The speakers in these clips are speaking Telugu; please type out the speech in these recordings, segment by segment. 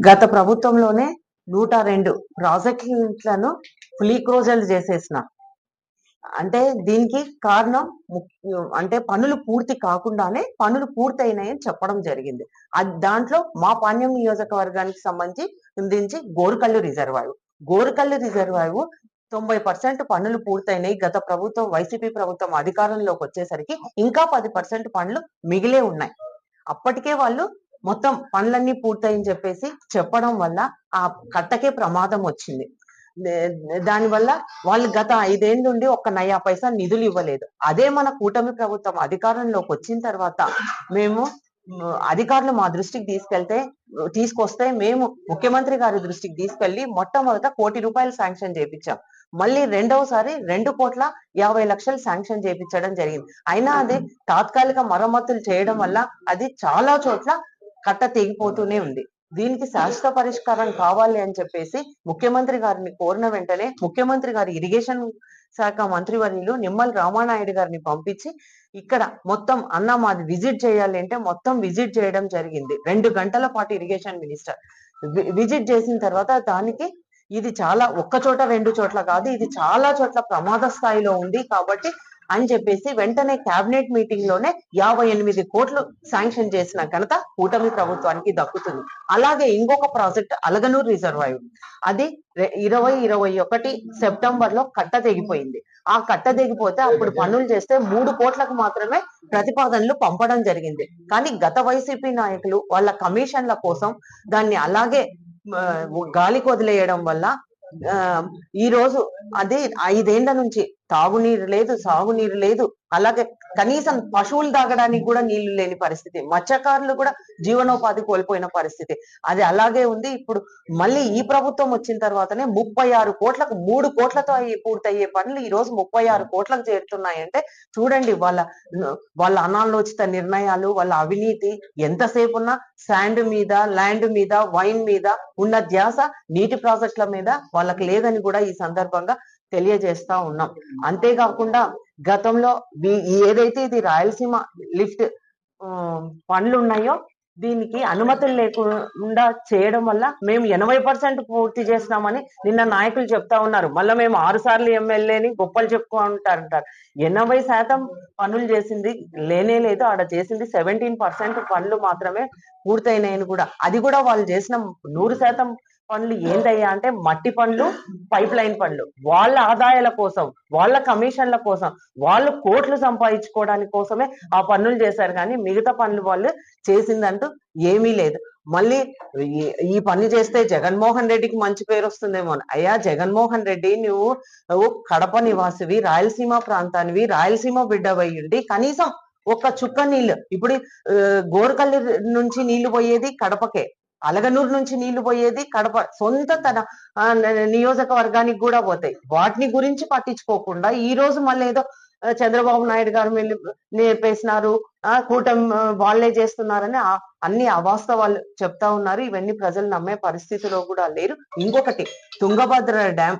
గత ప్రభుత్వంలోనే 102 ప్రాజెక్టులను ఫుల్లీ క్లోజర్ చేసేసిన. అంటే దీనికి కారణం అంటే పనులు పూర్తి కాకుండానే పనులు పూర్తయినాయని చెప్పడం జరిగింది. దాంట్లో మా పాణ్యం నియోజకవర్గానికి సంబంధించి గోరుకల్లు రిజర్వాయర్. గోరుకల్లు రిజర్వాయర్ 90% పనులు పూర్తయినాయి. గత ప్రభుత్వం వైసీపీ ప్రభుత్వం అధికారంలోకి వచ్చేసరికి ఇంకా 10% పనులు మిగిలే ఉన్నాయి. అప్పటికే వాళ్ళు మొత్తం పనులన్నీ పూర్తయని చెప్పేసి చెప్పడం వల్ల ఆ కట్టకే ప్రమాదం వచ్చింది. దానివల్ల వాళ్ళు గత 5 ఏళ్ళ నుండి ఒక్క నయా పైసా నిధులు ఇవ్వలేదు. అదే మన కూటమి ప్రభుత్వం అధికారంలోకి వచ్చిన తర్వాత మేము అధికారులు మా దృష్టికి తీసుకొస్తే మేము ముఖ్యమంత్రి గారి దృష్టికి తీసుకెళ్లి మొట్టమొదట ₹1 కోటి శాంక్షన్ చేపించాం. మళ్ళీ రెండవసారి 2,50,00,000 శాంక్షన్ చేపించడం జరిగింది. అయినా అదే తాత్కాలిక మరమ్మతులు చేయడం వల్ల అది చాలా చోట్ల కట్ట తెగిపోతూనే ఉంది. దీనికి శాశ్వత పరిష్కారం కావాలి అని చెప్పేసి ముఖ్యమంత్రి గారిని కోరిన వెంటనే ముఖ్యమంత్రి గారి ఇరిగేషన్ శాఖ మంత్రివర్యులు నిమ్మల రామానాయుడు గారిని పంపించి ఇక్కడ మొత్తం మాది విజిట్ చేయాలి అంటే మొత్తం విజిట్ చేయడం జరిగింది. 2 గంటల పాటు ఇరిగేషన్ మినిస్టర్ విజిట్ చేసిన తర్వాత దానికి ఇది చాలా ఒక్క చోట 2 చోట్ల కాదు, ఇది చాలా చోట్ల ప్రమాద స్థాయిలో ఉంది కాబట్టి అని చెప్పేసి వెంటనే కేబినెట్ మీటింగ్ లోనే 58 కోట్లు శాంక్షన్ చేసిన ఘనత కూటమి ప్రభుత్వానికి దక్కుతుంది. అలాగే ఇంకొక ప్రాజెక్ట్ అలగనూరు రిజర్వాయర్, అది 2021 సెప్టెంబర్ లో కట్ట తెగిపోయింది. ఆ కట్ట తెగిపోతే అప్పుడు పనులు చేస్తే 3 కోట్లకు మాత్రమే ప్రతిపాదనలు పంపడం జరిగింది. కానీ గత వైసీపీ నాయకులు వాళ్ళ కమిషన్ల కోసం దాన్ని అలాగే గాలికి వదిలేయడం వల్ల ఈ రోజు అది 5 ఏళ్ల నుంచి తాగునీరు లేదు, సాగునీరు లేదు, అలాగే కనీసం పశువులు తాగడానికి కూడా నీళ్లు లేని పరిస్థితి, మత్స్యకారులు కూడా జీవనోపాధి కోల్పోయిన పరిస్థితి, అది అలాగే ఉంది. ఇప్పుడు మళ్ళీ ఈ ప్రభుత్వం వచ్చిన తర్వాతనే 36 కోట్లకు 3 కోట్లతో పూర్తయ్యే పనులు ఈ రోజు 36 కోట్లకు చేరుతున్నాయంటే చూడండి వాళ్ళ అనాలోచిత నిర్ణయాలు, వాళ్ళ అవినీతి. ఎంతసేపు ఉన్నా శాండ్ మీద, ల్యాండ్ మీద, వైన్ మీద ఉన్న ధ్యాస నీటి ప్రాజెక్టుల మీద వాళ్ళకి లేదని కూడా ఈ సందర్భంగా తెలియజేస్తా ఉన్నాం. అంతేకాకుండా గతంలో ఏదైతే ఇది రాయలసీమ లిఫ్ట్ పనులు ఉన్నాయో దీనికి అనుమతులు లేకుండా చేయడం వల్ల మేము 80% పూర్తి చేసినామని నిన్న నాయకులు చెప్తా ఉన్నారు. మళ్ళీ మేము 6 సార్లు ఎమ్మెల్యేని గొప్పలు చెప్పుకుంటారంటారు. 80% పనులు చేసింది లేనే లేదు. ఆడ చేసింది 17% పనులు మాత్రమే పూర్తయినాయని కూడా, అది కూడా వాళ్ళు చేసిన 100% పనులు ఏంటయ్యా అంటే మట్టి పనులు, పైప్ లైన్ పనులు. వాళ్ళ ఆదాయాల కోసం, వాళ్ళ కమిషన్ల కోసం, వాళ్ళు కోట్లు సంపాదించుకోవడానికి కోసమే ఆ పనులు చేశారు. కానీ మిగతా పనులు వాళ్ళు చేసిందంటూ ఏమీ లేదు. మళ్ళీ ఈ పని చేస్తే జగన్మోహన్ రెడ్డికి మంచి పేరు వస్తుందేమో. అయ్యా జగన్మోహన్ రెడ్డి, నువ్వు కడప నివాసివి, రాయలసీమ ప్రాంతానివి, రాయలసీమ బిడ్డవయ్యుండి కనీసం ఒక్క చుక్క నీళ్లు, ఇప్పుడు గోరుకల్లి నుంచి నీళ్లు పోయేది కడపకే, అలగనూరు నుంచి నీళ్లు పోయేది కడప, సొంత తన నియోజకవర్గానికి కూడా పోతాయి. వాటిని గురించి పట్టించుకోకుండా ఈ రోజు మళ్ళీ ఏదో చంద్రబాబు నాయుడు గారు నేర్పేసినారు, కూటమి వాళ్ళే చేస్తున్నారని అన్ని అవాస్తవాలు చెప్తా ఉన్నారు. ఇవన్నీ ప్రజలు నమ్మే పరిస్థితిలో కూడా లేరు. ఇంకొకటి, తుంగభద్ర డ్యామ్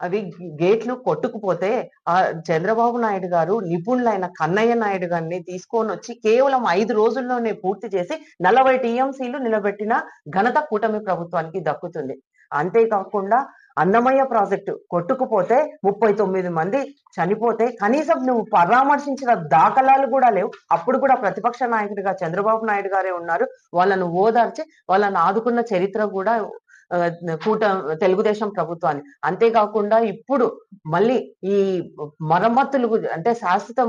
అవి గేట్లు కొట్టుకుపోతే ఆ చంద్రబాబు నాయుడు గారు నిపుణులైన కన్నయ్య నాయుడు గారిని తీసుకొని వచ్చి కేవలం 5 రోజుల్లోనే పూర్తి చేసి 40 టీఎంసీలు నిలబెట్టిన ఘనత కూటమి ప్రభుత్వానికి దక్కుతుంది. అంతేకాకుండా అన్నమయ్య ప్రాజెక్టు కొట్టుకుపోతే 39 మంది చనిపోతే కనీసం నువ్వు పరామర్శించిన దాఖలాలు కూడా లేవు. అప్పుడు కూడా ప్రతిపక్ష నాయకుడిగా చంద్రబాబు నాయుడు గారే ఉన్నారు. వాళ్ళను ఓదార్చి వాళ్ళను ఆదుకున్న చరిత్ర కూడా తెలుగుదేశం ప్రభుత్వాన్ని. అంతేకాకుండా ఇప్పుడు మళ్ళీ ఈ మరమ్మతులు అంటే శాశ్వత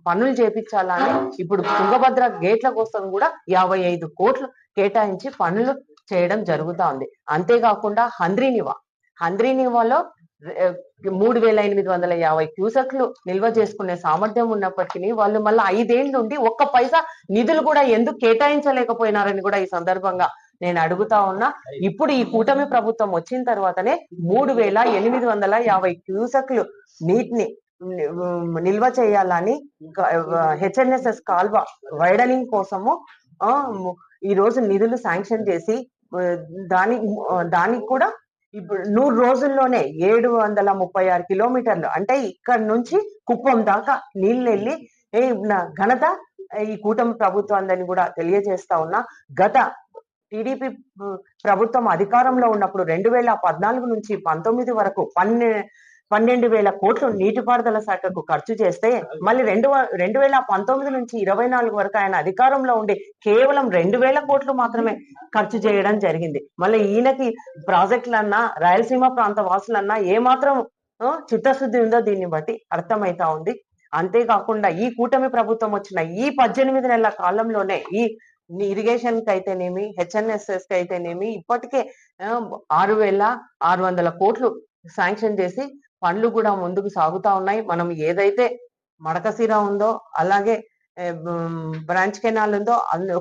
పనులు చేపించాలని ఇప్పుడు తుంగభద్ర గేట్ల కోసం కూడా 55 కోట్లు కేటాయించి పనులు చేయడం జరుగుతా ఉంది. అంతేకాకుండా హంద్రీనివాలో 3,850 క్యూసెక్లు నిల్వ చేసుకునే సామర్థ్యం ఉన్నప్పటికీ వాళ్ళు మళ్ళీ 5 ఏళ్ళ నుండి ఒక్క పైసా నిధులు కూడా ఎందుకు కేటాయించలేకపోయినారని కూడా ఈ సందర్భంగా నేను అడుగుతా ఉన్నా. ఇప్పుడు ఈ కూటమి ప్రభుత్వం వచ్చిన తర్వాతనే 3,850 క్యూసెక్లు నీటిని నిల్వ చేయాలని హెచ్ఎన్ఎస్ఎస్ కాల్వ వైడనింగ్ కోసము ఈ రోజు నిధులు శాంక్షన్ చేసి దానికి కూడా ఇప్పుడు 100 రోజుల్లోనే 736 కిలోమీటర్లు, అంటే ఇక్కడ నుంచి కుప్పం దాకా నీళ్ళు వెళ్ళి ఘనత ఈ కూటమి ప్రభుత్వాన్ని కూడా తెలియజేస్తా ఉన్నా. గత టీడీపీ ప్రభుత్వం అధికారంలో ఉన్నప్పుడు 2014 నుంచి 19 వరకు 12,000 కోట్లు నీటిపారుదల శాఖకు ఖర్చు చేస్తే, మళ్ళీ 2019 నుంచి 24 వరకు ఆయన అధికారంలో ఉండి కేవలం 2,000 కోట్లు మాత్రమే ఖర్చు చేయడం జరిగింది. మళ్ళీ ఈయనకి ప్రాజెక్టులన్నా రాయలసీమ ప్రాంత వాసులన్నా ఏమాత్రం చిత్తశుద్ధి ఉందో దీన్ని బట్టి అర్థమైతా ఉంది. అంతేకాకుండా ఈ కూటమి ప్రభుత్వం వచ్చిన ఈ 18 నెలల కాలంలోనే ఈ ఇరిగేషన్ కి అయితేనేమి, హెచ్ఎన్ఎస్ఎస్ కి అయితేనేమి ఇప్పటికే 6,600 కోట్లు శాంక్షన్ చేసి పనులు కూడా ముందుకు సాగుతా ఉన్నాయి. మనం ఏదైతే మడకశిర ఉందో, అలాగే బ్రాంచ్ కెనాల్ ఉందో,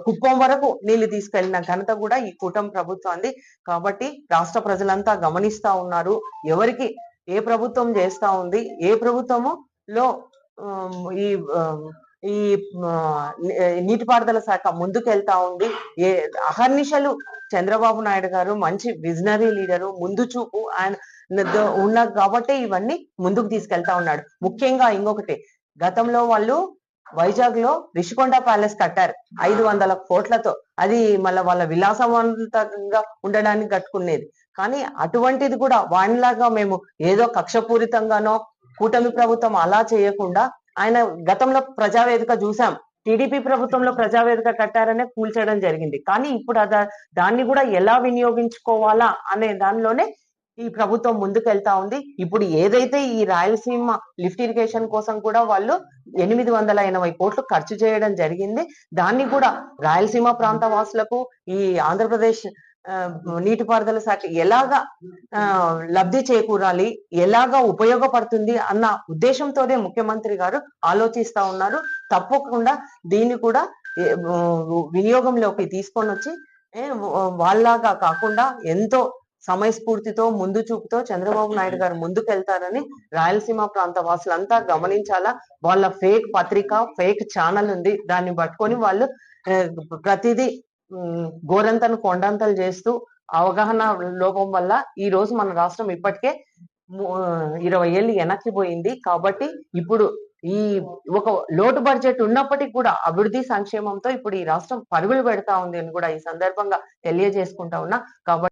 కుప్పం వరకు నీళ్లు తీసుకెళ్లిన ఘనత కూడా ఈ కూటమి ప్రభుత్వాన్ని. కాబట్టి రాష్ట్ర ప్రజలంతా గమనిస్తా ఉన్నారు ఎవరికి ఏ ప్రభుత్వం చేస్తా ఉంది, ఏ ప్రభుత్వములో ఈ ఈ నీటిపారుదల శాఖ ముందుకెళ్తా ఉంది. అహర్నిశలు చంద్రబాబు నాయుడు గారు మంచి విజనరీ లీడరు, ముందు చూపు ఆయన ఉన్నారు కాబట్టి ఇవన్నీ ముందుకు తీసుకెళ్తా ఉన్నాడు. ముఖ్యంగా ఇంకొకటి, గతంలో వాళ్ళు వైజాగ్ లో రిషికొండ ప్యాలెస్ కట్టారు 500 కోట్లతో. అది మళ్ళీ వాళ్ళ విలాసవంతంగా ఉండడానికి కట్టుకునేది. కానీ అటువంటిది కూడా వానిలాగా మేము ఏదో కక్షపూరితంగానో కూటమి ప్రభుత్వం అలా చేయకుండా, ఆయన గతంలో ప్రజావేదిక చూసాం, టీడీపీ ప్రభుత్వంలో ప్రజావేదిక కట్టారనే కూల్చడం జరిగింది. కానీ ఇప్పుడు దాన్ని కూడా ఎలా వినియోగించుకోవాలా అనే దానిలోనే ఈ ప్రభుత్వం ముందుకెళ్తా ఉంది. ఇప్పుడు ఏదైతే ఈ రాయలసీమ లిఫ్ట్ ఇరిగేషన్ కోసం కూడా వాళ్ళు 880 కోట్లు ఖర్చు చేయడం జరిగింది. దాన్ని కూడా రాయలసీమ ప్రాంత వాసులకు ఈ ఆంధ్రప్రదేశ్ నీటిపారుదల శాఖ ఎలాగా లబ్ధి చేకూరాలి, ఎలాగా ఉపయోగపడుతుంది అన్న ఉద్దేశంతోనే ముఖ్యమంత్రి గారు ఆలోచిస్తా ఉన్నారు. తప్పకుండా దీన్ని కూడా వినియోగంలోకి తీసుకొని వచ్చి వాళ్ళలాగా కాకుండా ఎంతో సమయస్ఫూర్తితో ముందు చూపుతో చంద్రబాబు నాయుడు గారు ముందుకెళ్తారని రాయలసీమ ప్రాంత వాసులంతా గమనించాలా. వాళ్ళ ఫేక్ పత్రిక, ఫేక్ ఛానల్ ఉంది, దాన్ని పట్టుకొని వాళ్ళు ప్రతిదీ గోరంతను కొండంతలు చేస్తూ అవగాహన లోపం వల్ల ఈ రోజు మన రాష్ట్రం ఇప్పటికే 20 ఏళ్ళు వెనక్కి పోయింది. కాబట్టి ఇప్పుడు ఈ ఒక లోటు బడ్జెట్ ఉన్నప్పటికీ కూడా అభివృద్ధి సంక్షేమంతో ఇప్పుడు ఈ రాష్ట్రం పరుగులు పెడతా ఉంది అని కూడా ఈ సందర్భంగా తెలియజేసుకుంటా ఉన్నా. కాబట్టి